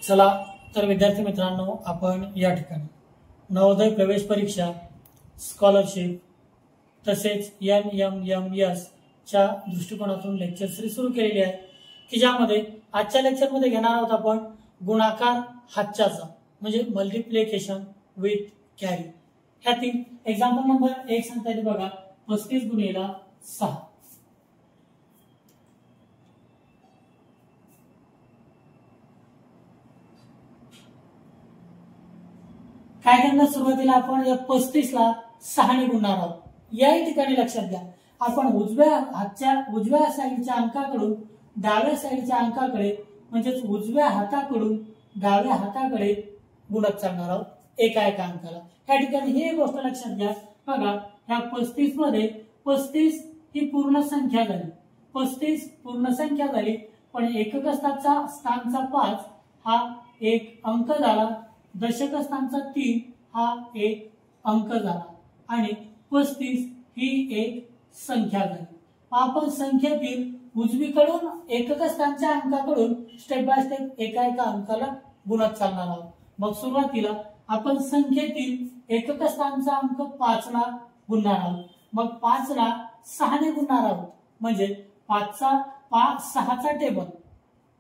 चला तर विद्यार्थी मित्रांनो, आपण या ठिकाणी नवोदय प्रवेश परीक्षा, स्कॉलरशिप तसेच NMMS च्या दृष्टिकोनातून लेक्चर सीरीज सुरू केलेली आहे की ज्यामध्ये आजच्या लेक्चरमध्ये घेणार आहोत आपण गुणाकार हातच्याचा म्हणजे मल्टिप्लिकेशन विथ कॅरी. ह्यातील एक्झाम्पल नंबर 1 सांगता येते बघा, 35 गुणिले 6. काय करणार, सुरुवातीला आपण या 35 ला 6 ने गुणणार आहोत. याही ठिकाणी लक्षात घ्या, आपण उजव्या साईडच्या अंकाकडून डाव्या साईडच्या अंकाकडे म्हणजेच उजव्या हाताकडून डाव्या हाताकडे गुणत चालणार आहोत एका अंकाला. या ठिकाणी ही गोष्ट लक्षात घ्या बघा, ह्या 35 मध्ये 35 ही पूर्ण संख्या झाली, 35 पूर्ण संख्या झाली, पण एकक स्थानचा 5 हा एक अंक झाला, दशक स्थानचा 3 हा एक अंक झाला आणि 35 ही एक संख्या झाली. आपण संख्येतील उजवीकडून एकक स्थानच्या अंकाकडून स्टेप बाय स्टेप एका अंकाला गुणत चालणार आहोत. मग सुरुवातीला आपण संख्येतील एकक स्थानचा अंक 5 ला गुणणार आहोत. मग 5 ला 6 ने गुणणार आहोत म्हणजे 6चा टेबल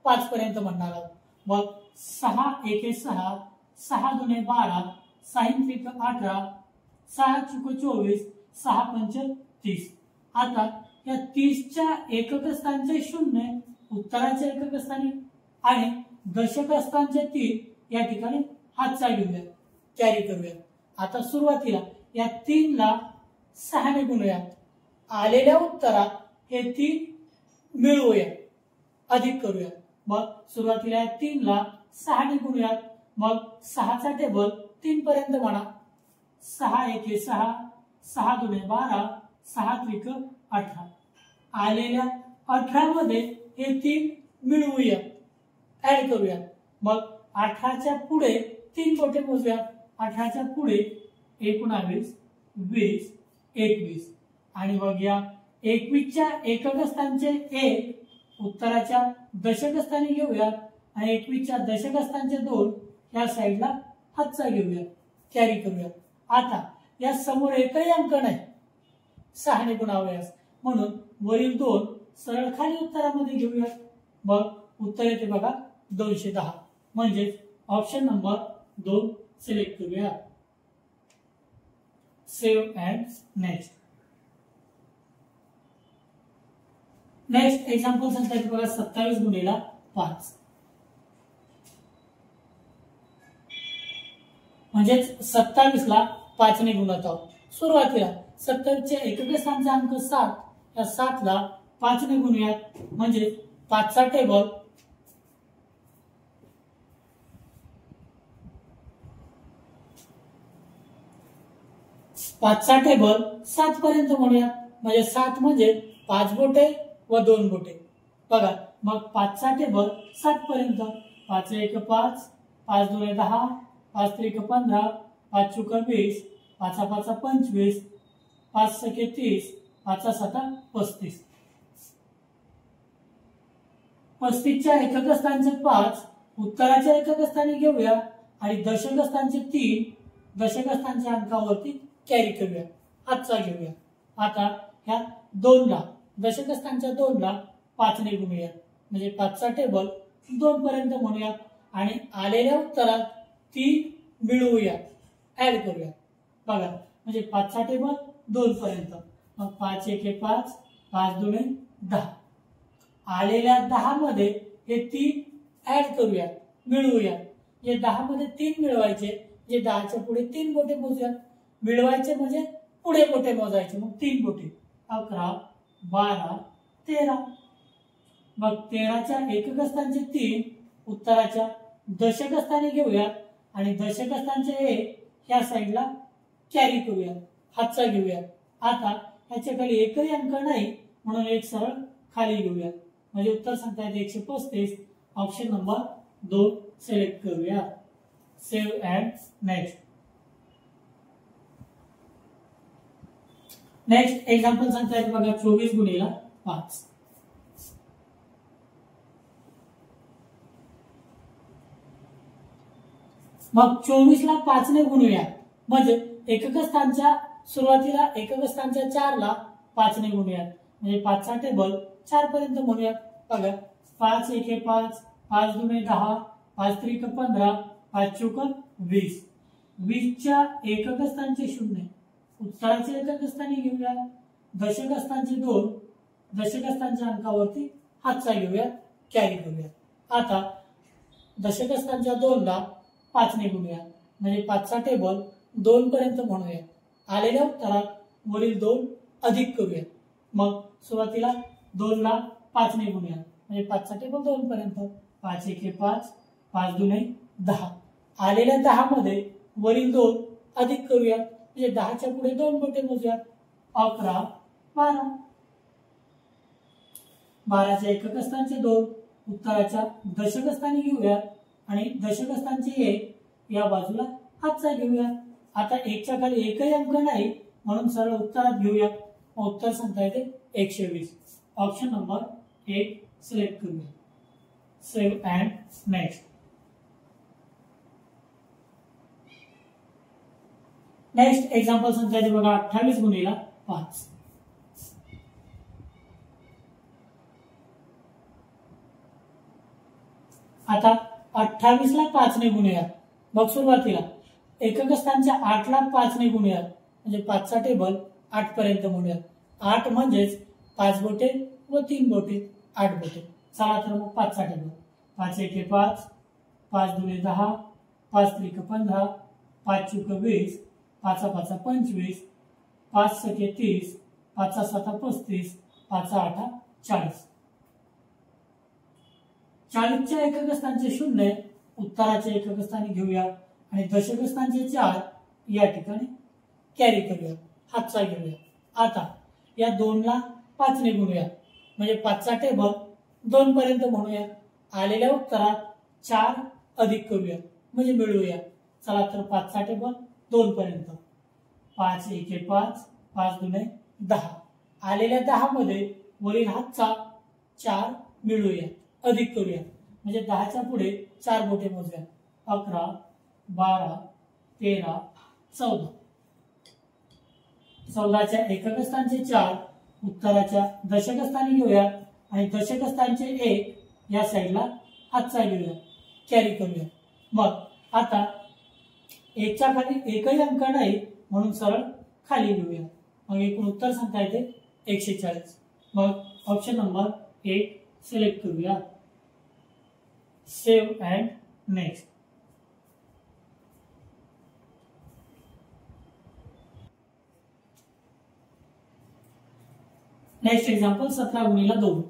5 पर्यंत म्हणणार आहोत. मग 6 एके 6, 6 दुने 12, 6 त्रिक 18, 6 चुक 24, 6 पंच 30. आता या 30च्या एकक स्थानचे 0 उत्तराच्या एकक स्थानी आणि दशक स्थानचे 3 या ठिकाणी हातचा घेऊया, कॅरी करूया. आता सुरुवातीला या 3 ला 6 ने गुणूयात, आलेल्या उत्तरात हे 3 मिळवूया, अधिक करूया. मग सुरुवातीला या 3 ला 6 ने गुणूयात, मग 6चा टेबल 3 पर्यंत म्हणा. 6 एके 6, 6 दुने 12, 6 त्रिक 18. आलेल्या 18 मध्ये हे 3 मिळवूया, ऍड करूया. मग 18च्या पुढे 3 बोटे मोजूया. 18च्या पुढे 19, 20, 21 आणि मग या 21च्या एकक स्थानचे 1 उत्तराच्या दशक स्थानी घेऊया आणि 21च्या दशक स्थानचे 2 या साईडला हातचा घेऊया, कॅरी करूया. आता या समोर एकही अंक नाही 6 ने गुणावयास, म्हणून वरील 2 सरळ खाली उत्तरामध्ये घेऊया. मग उत्तर येते बघा 210, म्हणजे ऑप्शन नंबर 2 सिलेक्ट करूया. Save and next. Next example सांगता येते बघा, 27 गुणिले 5 म्हणजेच 27 ला 5 ने गुणत आहोत. सुरुवातीला 27 चे एकक स्थानचा अंक 7, या 7 ला 5 ने गुणूयात म्हणजे 5चा टेबल 7 पर्यंत म्हणूयात. म्हणजे 7 म्हणजे 5 बोटे व 2 बोटे बघा. मग 5चा टेबल 7 पर्यंत. 5 एक 5, 5 दुने 10, 5 त्रिक 15, 5 चुक 20, 5 5 25, 5 सके 30, 5 7 35. 35च्या एकक स्थानचे 5 उत्तराच्या एकक स्थानी घेऊया आणि दशक स्थानचे 3 दशक स्थानच्या अंकावरती कॅरी करूया, हातचा घेऊया. आता ह्या 2 ला दशक स्थानच्या 2 ला 5 ने गुणूया म्हणजे 5चा टेबल 2 पर्यंत म्हणूया आणि आलेल्या उत्तरात 3 मिळवूया, ऍड करूया बघा. म्हणजे 5चा टेबल 2 पर्यंत. मग 5 एके 5, 5 दुने 10. आलेल्या 10 मध्ये हे 3 ऍड करूया, मिळवूया. जे 10 मध्ये 3 मिळवायचे, जे 10च्या पुढे 3 बोटे मोजूया. मिळवायचे म्हणजे पुढे बोटे मोजायचे, मग 3 बोटे 11, 12, 13. मग 13च्या एकक स्थानचे 3 उत्तराच्या दशक स्थानी घेऊया आणि दशक स्थानचे 1 ह्या साईडला कॅरी करूया, हातचा घेऊया. आता ह्याच्या खाली एकही अंक नाही म्हणून एक सरळ खाली घेऊया म्हणजे उत्तर सांगता येते 135. ऑप्शन नंबर 2 सिलेक्ट करूया. Save and next. Next example सांगता येते बघा, 24 गुणिले 5. मग 24 ला 5 ने गुणूया, म्हणजे एकक स्थानच्या सुरुवातीला एकक स्थानच्या 4 ला 5 ने गुणूया, म्हणजे 5 चा टेबल 4 पर्यंत म्हणूया. बघा 5 एके 5, 5 दुने 10, 5 त्रिक 15, 5 चौक 20. 20 च्या एकक स्थानचे 0, उत्तराचे एकक स्थानी घेऊया. दशक स्थानचे 2, दशक स्थानच्या अंकावरती हातचा घेऊया, कॅरी करूया. आता दशक स्थानच्या 2 ला 5 ने गुणूया, म्हणजे 5 चा टेबल 2 पर्यंत म्हणूया. आलेल्या उत्तरात वरील 2 अधिक करूया. मग सुरुवातीला 2 ला 5 ने गुणूया, म्हणजे 5 चा टेबल 2 पर्यंत. 5 एके 5, 5 दुने 10. आलेल्या 10 मध्ये वरील 2 अधिक करूया, म्हणजे 10 च्या पुढे 2 बोटे मोजूया. 11, 12. 12 च्या एकक स्थानचे 2, उत्तराच्या दशक स्थानी घेऊया आणि दशक स्थानचे 1 या बाजूला हातचा घेऊया. आता 1 च्या खाली एकही अंक नाही, म्हणून सरळ उत्तरात घेऊया. उत्तर सांगता येते 120. ऑप्शन नंबर 1 सिलेक्ट करूया. Save and next. Next example सांगता येते बघा 28 गुणिला 5. आता 28 ला 5 ने गुणूया. मग सुरुवातीला एकक स्थानच्या 8 ला 5 ने गुणूया, म्हणजे 5 चा टेबल 8 पर्यंत म्हणूया. 8 म्हणजेच 5 बोटे व 3 बोटे, 8 बोटे. चला तर मग 5 चा टेबल. 5 एके 5, 5 दुने 10, 5 त्रिक 15, 5 चौक 20, 5 5 25, 5 सके 30, 5 7 35, 5 8 40. 40 च्या एकक स्थानचे 0, उत्तराचे एकक स्थानी घेऊया आणि दशक स्थानचे 4 या ठिकाणी कॅरी करूया, हातचा घेऊया. आता या 2 ला 5 ने गुणूया, म्हणजे 5 चा टेबल 2 पर्यंत म्हणूया. आलेल्या उत्तरात 4 अधिक करूया, म्हणजे मिळवूया. चला तर 5 चा टेबल 2 पर्यंत. 5 एके 5, 5 दुने 10. आलेल्या 10 मध्ये वरील हातचा 4 मिळवूया, अधिक करूया, म्हणजे 10 च्या पुढे 4 बोटे मोजूया. 11, 12, 13, 14. 14 च्या एकक स्थानचे 4, उत्तराच्या दशक स्थानी घेऊया आणि दशक स्थानचे 1 या साईडला हातचा घेऊया, कॅरी करूया. मग आता 1 च्या खाली एकही अंक नाही, म्हणून सरळ खाली घेऊया. मग एकूण उत्तर सांगता येते 140. मग ऑप्शन नंबर 1 सिलेक्ट करूया. Save and next. Next example 17 गुणिला 2.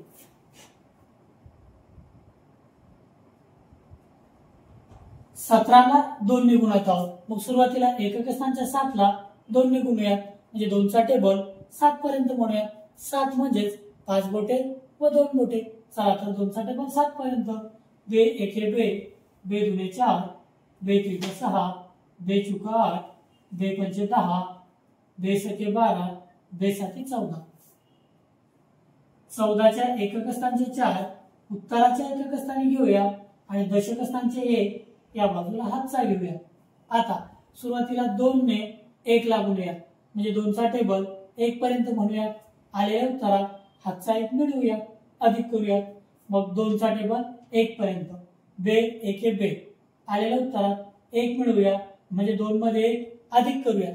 17 ला 2 ने गुणत आहोत. मग सुरुवातीला एकक स्थानच्या 7 ला 2 ने गुणूया, म्हणजे 2 चा टेबल 7 पर्यंत म्हणूया. 7 म्हणजेच 5 बोटे व 2 बोटे. चला तर 2 चा टेबल 7 पर्यंत. 2 एके 2, 2 दुने 4, 2 त्रिक 6, 2 चौक 8, 2 पंचे 10, 2 सके 12, 2 साती 14. 14 च्या एकक स्थानचे 4, उत्तराच्या एकक स्थानी घेऊया आणि दशक स्थानचे 1 या बाजूला हातचा घेऊया. आता सुरुवातीला 2 ने 1 ला गुणूया, म्हणजे 2 चा टेबल 1 पर्यंत म्हणूया. आलेल्या उत्तरात हातचा 1 मिळवूया, अधिक करूया. मग 2 चा टेबल 1 पर्यंत. 2 एके 2. आलेल्या उत्तरात 1 मिळवूया, म्हणजे 2 मध्ये 1 अधिक करूया.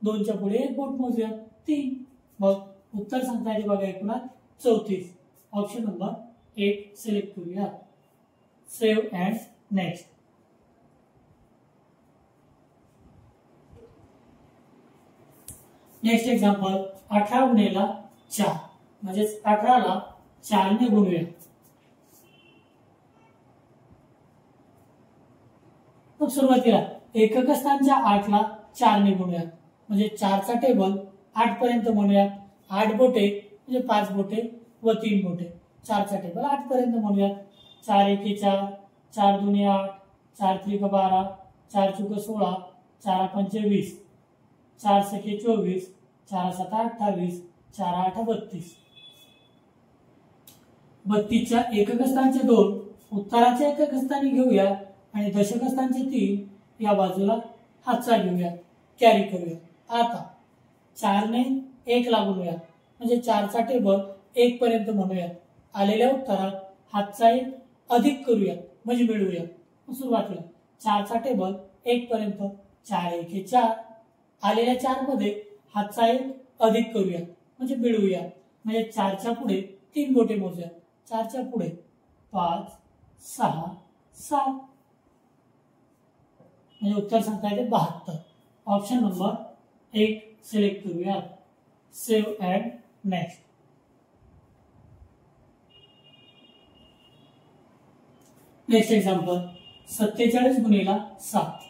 2 च्या पुढे 1 बोट मोजूया, 3. मग उत्तर सांगता येते बघा एकूणात 34. ऑप्शन नंबर 1 सिलेक्ट करूया. Save and next. Next example 18 गुणिला 4, म्हणजेच 18 ला 4 ने गुणूया. मग सुरुवातीला एकक स्थानच्या 8 ला 4 ने गुणूया, म्हणजे 4 चा टेबल 8 पर्यंत म्हणूया. 8 बोटे म्हणजे 5 बोटे व 3 बोटे. 4 चा टेबल 8 पर्यंत म्हणूया. 4 एके 4, 4 दुने 8, 4 त्रिक 12, 4 चौक 16, 4 पंचे 20, 4 सके 24, 4 7 28, 4 8 32. 32 च्या एकक स्थानचे 2, उत्तराच्या एकक स्थानी घेऊया आणि दशक स्थानचे 3 या बाजूला हातचा घेऊया, कॅरी करूया. आता 4 ने 1 ला गुणूया, म्हणजे 4 चा टेबल 1 पर्यंत म्हणूया. आलेल्या उत्तरात हातचा 1 अधिक करूया, म्हणजे मिळवूया. सुरुवातीला 4 चा टेबल 1 पर्यंत, 4 1 4. आलेल्या 4 मध्ये हातचा 1 अधिक करूया, म्हणजे मिळवूया. म्हणजे 4 च्या पुढे 3 बोटे मोजूया. 4 च्या पुढे 5 6 7, म्हणजे उत्तर सांगता येते 72. ऑप्शन नंबर 1 सिलेक्ट करूया. Save and next. Next example 47 गुणिला 7.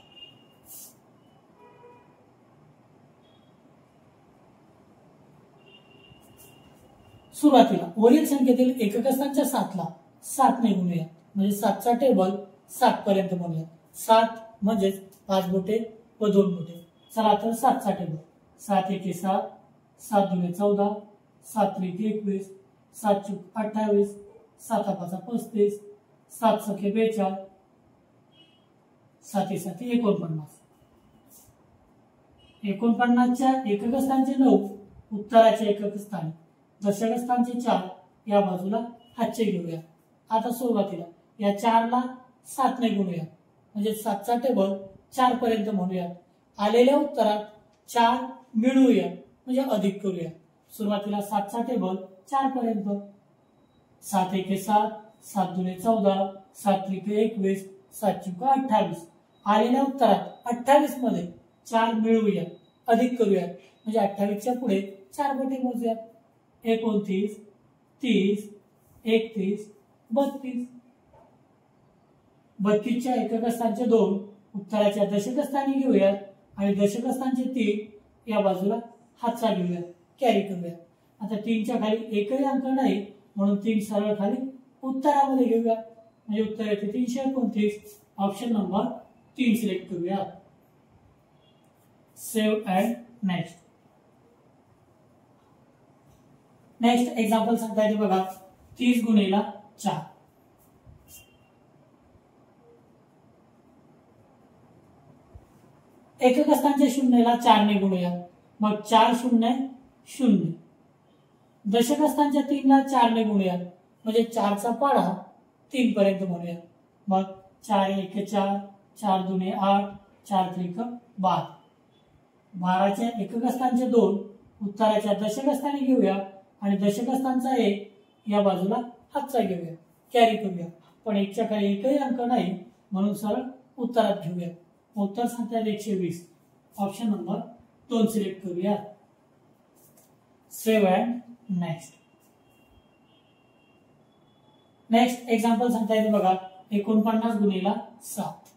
सुरुवातीला वरील संख्येतील एकक स्थानच्या 7 ला 7 ने गुणूया, म्हणजे 7 चा टेबल 7 पर्यंत म्हणूया. 7 म्हणजेच 5 बोटे व 2 बोटे. चला तर 7 चा टेबल. 7 1 7, 7 2 14, 7 3 21, 7 चूक 28, 7 5 35, 7 सखे 42, 7 7 49. 49च्या एकक स्थानचे 9 उत्तराचे एकक स्थान, दशक स्थानचे 4 या बाजूला हातचे घेऊया. आता सुरुवातीला या 4 ला 7 ने गुणूया, म्हणजे 7 चा टेबल 4 पर्यंत म्हणूया. आलेल्या उत्तरात 4 मिळवूया, म्हणजे अधिक करूया. सुरुवातीला 7 चा टेबल 4 पर्यंत, 7 1 7, 7 2 14, 7 3 21, 7 चूक 28. आलेल्या उत्तरात 28 मध्ये 4 मिळवूया, अधिक करूया. म्हणजे 28 च्या पुढे 4 बोटे मोजूया. 29 30 31 32. 32 च्या एकक स्थानचे 2 उत्तराच्या दशक स्थानी घेऊया आणि दशक स्थानचे 3 या बाजूला हातचा घेऊया, कॅरी करूया. आता 3 च्या खाली एकही अंक नाही, म्हणून 3 सरळ खाली उत्तरामध्ये घेऊया, म्हणजे उत्तर येते 329. ऑप्शन नंबर 3 सिलेक्ट करूया. Save and next. Next example सांगता येते बघा 30 गुणिला 4. एकक स्थानच्या 0 ला 4 ने गुणूया, मग 4 0 0. दशक स्थानच्या 3 ला 4 ने गुणूया, म्हणजे 4 चा पाढा 3 पर्यंत म्हणूया. मग 4 1 4, 4 2 8, 4 3 12. 12च्या एकक स्थानचे 2 उत्तराच्या दशक स्थानी घेऊया आणि दशक स्थानचा 1 या बाजूला हातचा घेऊया, कॅरी करूया. पण 1 च्या खाली एकही अंक नाही, म्हणून सरळ उत्तरात घेऊया. उत्तर सांगता येते 120. ऑप्शन नंबर 2 सिलेक्ट करूया. Save and next. Next example सांगता येते बघा 49 गुणिला 7.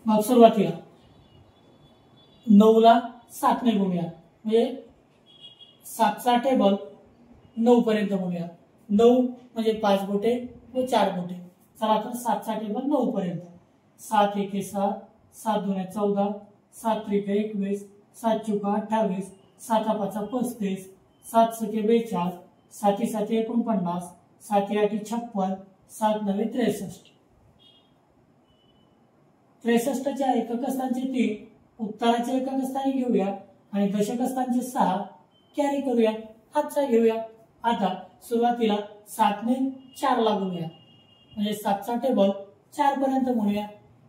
मग सुरुवातीला 9 ला 7 ने गुणूया, म्हणजे 7 चा टेबल 9 पर्यंत म्हणूया. 9 म्हणजे 5 बोटे व 4 बोटे. चला तर 7 चा टेबल 9 पर्यंत. 7 1 7, 7 2 14, 7 3 21, 7 चूक 28, 7 5 35, 7 6 42, 7 7 49, 7 8 56, 7 9 63. 63 च्या एकक स्थानचे 3 उत्तराच्या एकक स्थानी घेऊया आणि दशक स्थानचे 6 कॅरी करूया, हातचा घेऊया. आता सुरुवातीला 7 ने 4 ला गुणूया, म्हणजे 7 चा टेबल 4 पर्यंत म्हणूया.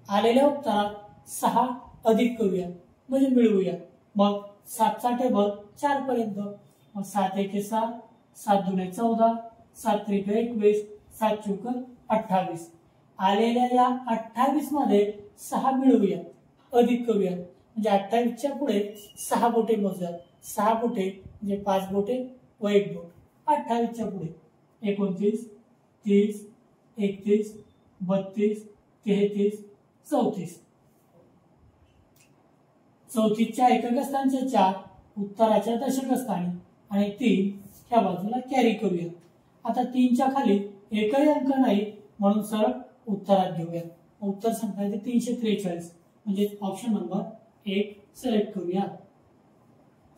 आलेल्या उत्तरात 6 अधिक करूया, म्हणजे मिळवूया. मग 7 चा टेबल 4 पर्यंत, मग 7 1 7, 7 2 14, 7 3 21, 7 चूक 28. आलेल्या या 28 मध्ये 6 मिळवूया, अधिक करूया. म्हणजे 28 च्या पुढे 6 बोटे मोजूया. 6 बोटे म्हणजे 5 बोटे व 1 बोट. 28 च्या पुढे 29 30 31 32 33 34. 34 च्या एकक स्थानचे 4 उत्तराच्या दशक स्थानी आणि 3 ह्या बाजूला कॅरी करूया. आता 3 च्या खाली एकही अंक नाही, म्हणून सरळ उत्तरात घेऊया. उत्तर सांगता येते 343. म्हणजे ऑप्शन नंबर 1 सिलेक्ट करूया.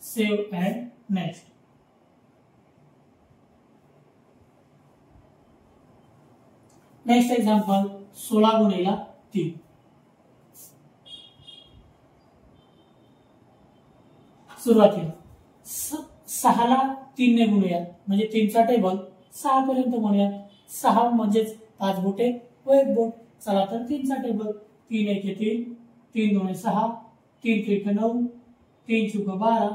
Save and next. Next example 16 गुणिले 3. सुरुवातीला 6 ला 3 ने गुणूया म्हणजे 3 चा टेबल 6 पर्यंत म्हणूया. 6 म्हणजेच 5 बोटे व 1 बोट. चला तर 3 चा टेबल 3 1 3, 3 2 6, 3 3 9, 3 4 12,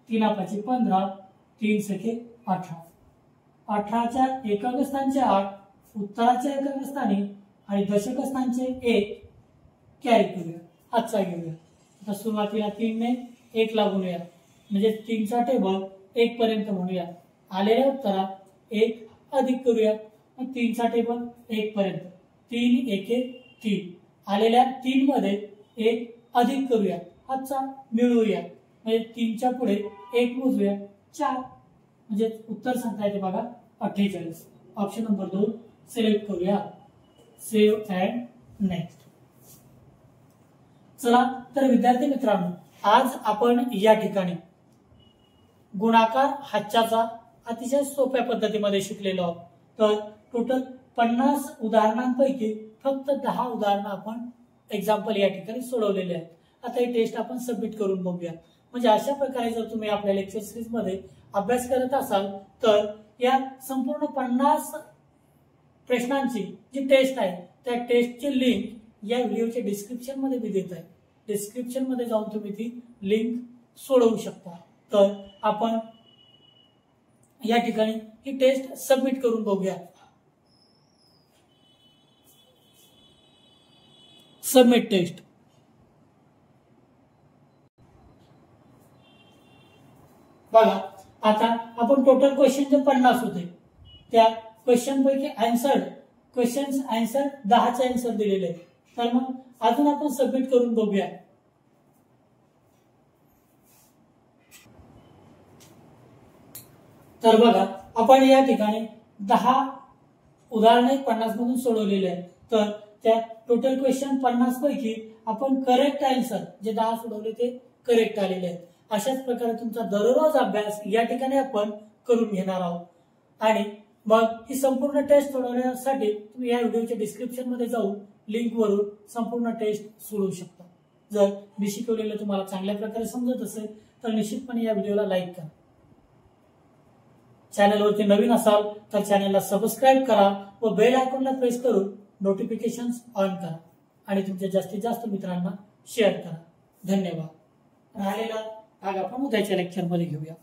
3 5 15, 3 6 18. 18च्या एकक स्थानचे 8, उत्तराच्या एकक स्थानी आणि दशक स्थानचे 1 कॅरी करूया. हातचा घेऊया. आता सुरुवातीला 3 ने 1 ला गुणूया म्हणजे 3 चा टेबल 1 पर्यंत म्हणूया. आलेल्या उत्तरात 1 अधिक करूया. 3 चा टेबल 1 पर्यंत 3 1 1 3. आलेल्या 3 मध्ये 1 अधिक करूया. हातचा मिळवूया म्हणजे 3 च्या पुढे 1 मोजूया 4 म्हणजे उत्तर सांगता येते बघा 48. ऑप्शन नंबर 2 सिलेक्ट करूया. Save and next. चला तर विद्यार्थी मित्रांनो, आज आपण या ठिकाणी गुणाकार हातच्याचा अतिशय सोप्या पद्धतीमध्ये शिकलेलो आहोत. तर टोटल 50 उदाहरणांपैकी फक्त 10 उदाहरणं आपण एक्झाम्पल या ठिकाणी सोडवलेले आहेत. आता ही टेस्ट आपण सबमिट करून बघूया. म्हणजे अशा प्रकारे जर तुम्ही आपल्या लेक्चर सिरीज मध्ये अभ्यास करत असाल तर या संपूर्ण 50 प्रश्नांची जी टेस्ट आहे त्या टेस्टची लिंक या व्हिडिओच्या डिस्क्रिप्शन मध्ये मी देत आहे. डिस्क्रिप्शन मध्ये जाऊन तुम्ही ती लिंक सोडवू शकता. तर आपण या ठिकाणी ही टेस्ट सबमिट करून बघूया. Submit test. बघा आता आपण टोटल क्वेश्चन जे 50 होते त्या क्वेश्चन पैकी क्वेश्चन्स आन्सर 10चे आन्सर दिलेले आहेत. तर मग अजून आपण सबमिट करून बघूया. तर बघा आपण या ठिकाणी 10 उदाहरणे 50 मधून सोडवलेले आहेत. तर त्या टोटल क्वेश्चन 50 पैकी आपण करेक्ट आन्सर जे 10 सोडवले ते करेक्ट आलेले आहेत. अशाच प्रकारे तुमचा दररोज अभ्यास या ठिकाणी आपण करून घेणार आहोत. आणि मग ही संपूर्ण टेस्ट सोडवण्यासाठी तुम्ही या व्हिडिओच्या डिस्क्रिप्शन मध्ये जाऊन लिंक वरून संपूर्ण टेस्ट सोडवू शकता. जर मी शिकवलेलं तुम्हाला चांगल्या प्रकारे समजत असेल तर निश्चितपणे या व्हिडिओला लाईक करा. चॅनलवरती नवीन असाल तर चॅनलला सबस्क्राईब करा व बेल आयकॉनला प्रेस करून नोटिफिकेशन्स ऑन करा आणि तुमच्या जास्तीत जास्त मित्रांना शेअर करा. धन्यवाद. राहिलेला भाग आपण उद्याच्या लेक्चरमध्ये घेऊया.